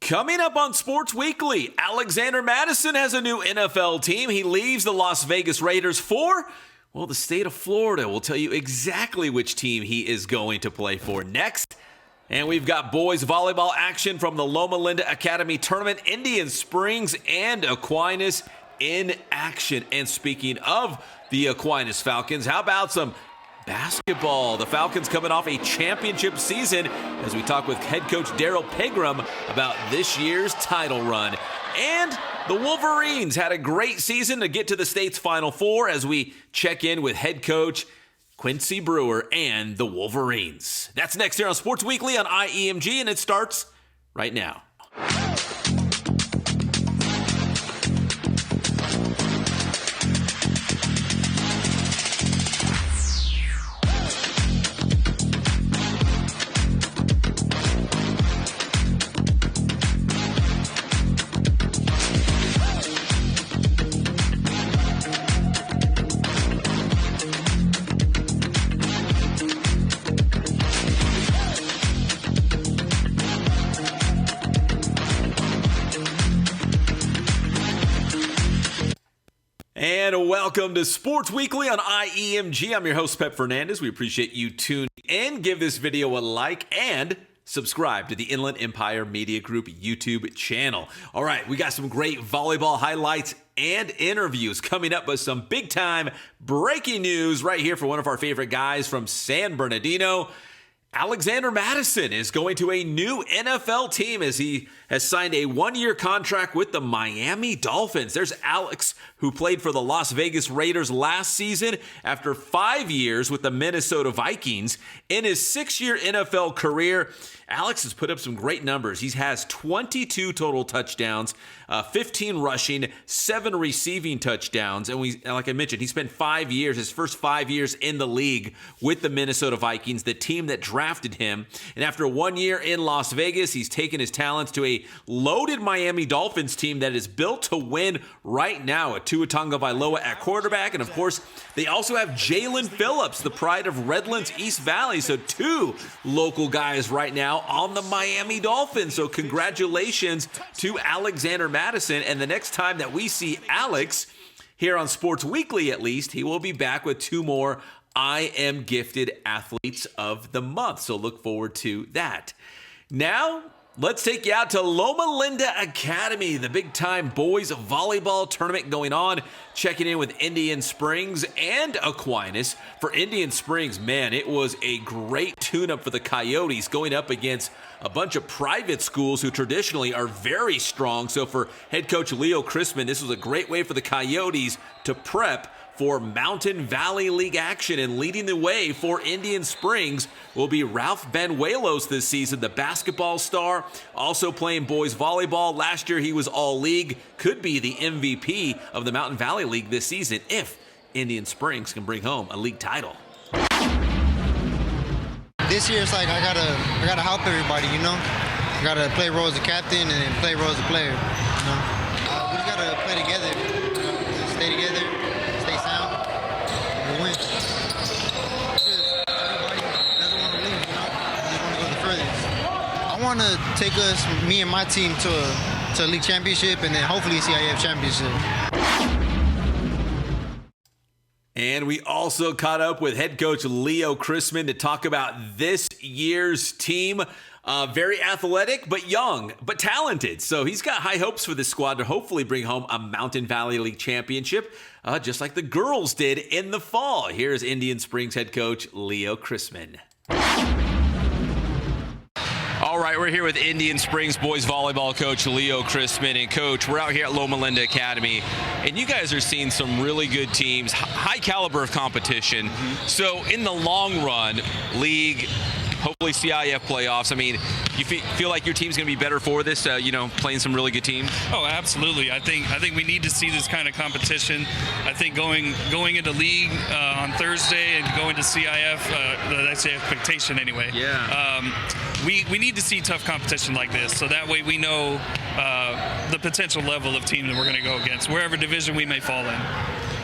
Coming up on Sports Weekly, Alexander Mattison has a new NFL team. He leaves the Las Vegas Raiders for, well, the state of Florida. We'll tell you exactly which team he is going to play for next. And we've got boys volleyball action from the Loma Linda Academy Tournament. Indian Springs and Aquinas in action. And speaking of the Aquinas Falcons, how about some basketball? The Falcons coming off a championship season as we talk with head coach Daryl Pigram about this year's title run. And the Wolverines had a great season to get to the state's Final Four as we check in with head coach Quincy Brewer and the Wolverines. That's next here on Sports Weekly on IEMG, and it starts right now. And welcome to Sports Weekly on IEMG. I'm your host, Pep Fernandez. We appreciate you tuning in. Give this video a like and subscribe to the Inland Empire Media Group YouTube channel. All right, we got some great volleyball highlights and interviews coming up with some big-time breaking news right here for one of our favorite guys from San Bernardino. Alexander Mattison is going to a new NFL team as he has signed a one-year contract with the Miami Dolphins. There's Alex, who played for the Las Vegas Raiders last season after 5 years with the Minnesota Vikings. In his 6-year NFL career, Alex has put up some great numbers. He has 22 total touchdowns, 15 rushing, 7 receiving touchdowns. And like I mentioned, he spent 5 years, his first 5 years in the league with the Minnesota Vikings, the team that drafted him. And after 1 year in Las Vegas, he's taken his talents to a loaded Miami Dolphins team that is built to win right now. A Tua Tagovailoa at quarterback. And of course, they also have Jalen Phillips, the pride of Redlands East Valley. So 2 local guys right now on the Miami Dolphins. So congratulations to Alexander Mattison. And the next time that we see Alex here on Sports Weekly, at least, he will be back with 2 more I Am Gifted Athletes of the Month. So look forward to that. Now, let's take you out to Loma Linda Academy, the big-time boys volleyball tournament going on. Checking in with Indian Springs and Aquinas. For Indian Springs, man, it was a great tune-up for the Coyotes going up against a bunch of private schools who traditionally are very strong. So for head coach Leo Chrisman, this was a great way for the Coyotes to prep for Mountain Valley League action. And leading the way for Indian Springs will be Ralph Benuelos this season, the basketball star, also playing boys volleyball. Last year he was all-league, could be the MVP of the Mountain Valley League this season if Indian Springs can bring home a league title. This year it's like I gotta help everybody, you know? I gotta play role as a captain and play role as a player, you know? We just gotta play together, you know? Stay together. I want to take us, me and my team, to a league championship and then hopefully CIF championship. And we also caught up with head coach Leo Chrisman to talk about this year's team. Very athletic, but young, but talented. So he's got high hopes for this squad to hopefully bring home a Mountain Valley League championship, just like the girls did in the fall. Here's Indian Springs head coach Leo Chrisman. All right, we're here with Indian Springs boys volleyball coach Leo Chrisman. And coach, we're out here at Loma Linda Academy, and you guys are seeing some really good teams, high caliber of competition. So in the long run, league, hopefully CIF playoffs, I mean, you feel like your team's going to be better for this, playing some really good teams? Oh, absolutely. I think we need to see this kind of competition. I think going into league on Thursday and going to CIF, that's the expectation anyway. Yeah. We need to see tough competition like this, so that way we know the potential level of team that we're going to go against, wherever division we may fall in.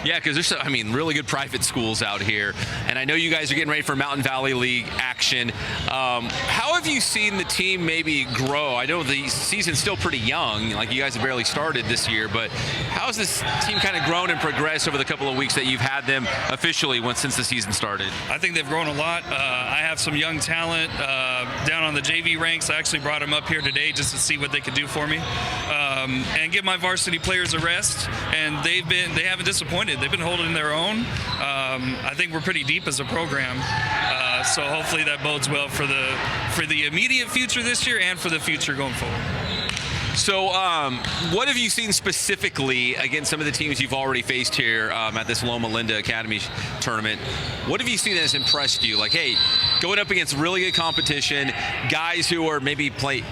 Yeah, because there's, really good private schools out here. And I know you guys are getting ready for Mountain Valley League action. How have you seen the team maybe grow? I know the season's still pretty young, like you guys have barely started this year, but how has this team kind of grown and progressed over the couple of weeks that you've had them officially since the season started? I think they've grown a lot. I have some young talent down on the JV ranks. I actually brought them up here today just to see what they could do for me and give my varsity players a rest. And they haven't disappointed. They've been holding their own. I think we're pretty deep as a program. So hopefully that bodes well for the immediate future this year and for the future going forward. So what have you seen specifically against some of the teams you've already faced here at this Loma Linda Academy tournament? What have you seen that has impressed you? Like, hey, going up against really good competition, guys who are maybe play,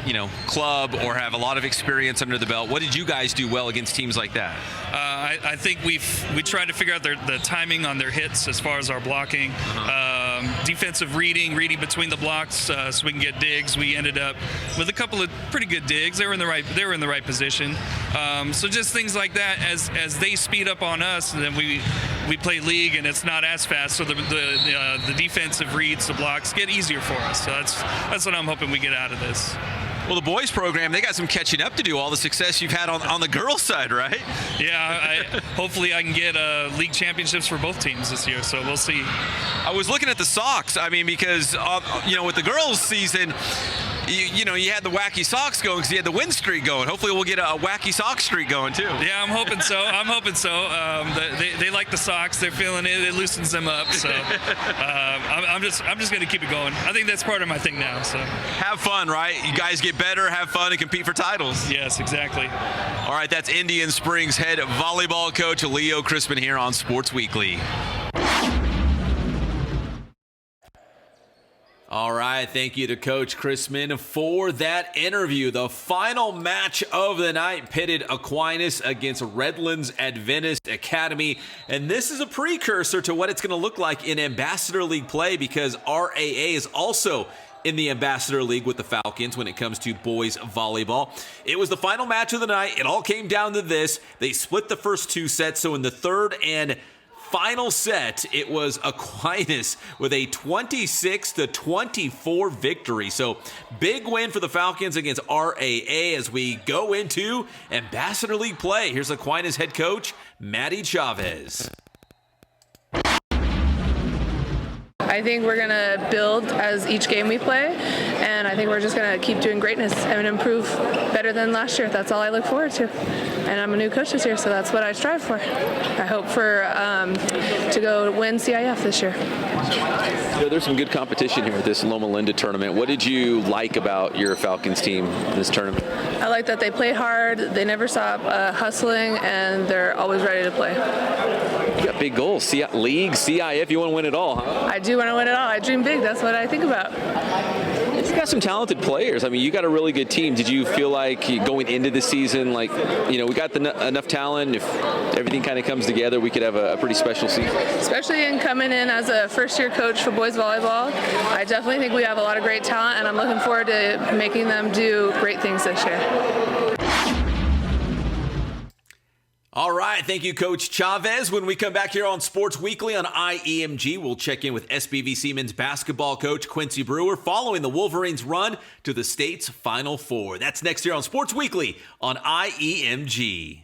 club or have a lot of experience under the belt. What did you guys do well against teams like that? I think we tried to figure out the timing on their hits as far as our blocking. Defensive reading between the blocks so we can get digs. We ended up with a couple of pretty good digs. They were in the right position. So just things like that as they speed up on us, and then we play league and it's not as fast. So the defensive reads, the blocks get easier for us. So that's what I'm hoping we get out of this. Well, the boys program, they got some catching up to do, all the success you've had on the girls' side, right? Yeah, hopefully I can get league championships for both teams this year, so we'll see. I was looking at the Sox, because, with the girls' season, you had the wacky Sox going because you had the win streak going. Hopefully we'll get a wacky Sox streak going, too. Yeah, I'm hoping so. They like the Sox. They're feeling it. It loosens them up, so I'm just going to keep it going. I think that's part of my thing now. So have fun, right? You guys get better, have fun, and compete for titles. Yes, exactly. All right, that's Indian Springs head volleyball coach Leo Crispin here on Sports Weekly. All right, thank you to Coach Crispin for that interview. The final match of the night pitted Aquinas against Redlands Adventist Academy, and this is a precursor to what it's going to look like in Ambassador League play because RAA is also in the Ambassador League with the Falcons when it comes to boys volleyball. It was the final match of the night. It all came down to this. They split the first two sets, so in the third and final set, it was Aquinas with a 26-24 victory. So big win for the Falcons against RAA as we go into Ambassador League play. Here's Aquinas head coach Maddie Chavez. I think we're going to build as each game we play, and I think we're just going to keep doing greatness and improve better than last year. That's all I look forward to. And I'm a new coach this year, so that's what I strive for. I hope to go win CIF this year. There's some good competition here at this Loma Linda tournament. What did you like about your Falcons team in this tournament? I like that they play hard, they never stop hustling, and they're always ready to play. You got big goals. League, CIF, you want to win it all, huh? I do want to win it all. I dream big. That's what I think about. You got some talented players. You got a really good team. Did you feel like going into the season, we got enough talent, if everything kind of comes together, we could have a pretty special season? Especially in coming in as a first-year coach for boys volleyball, I definitely think we have a lot of great talent, and I'm looking forward to making them do great things this year. All right, thank you, Coach Chavez. When we come back here on Sports Weekly on IEMG, we'll check in with SBVC men's basketball coach Quincy Brewer following the Wolverines' run to the state's Final Four. That's next here on Sports Weekly on IEMG.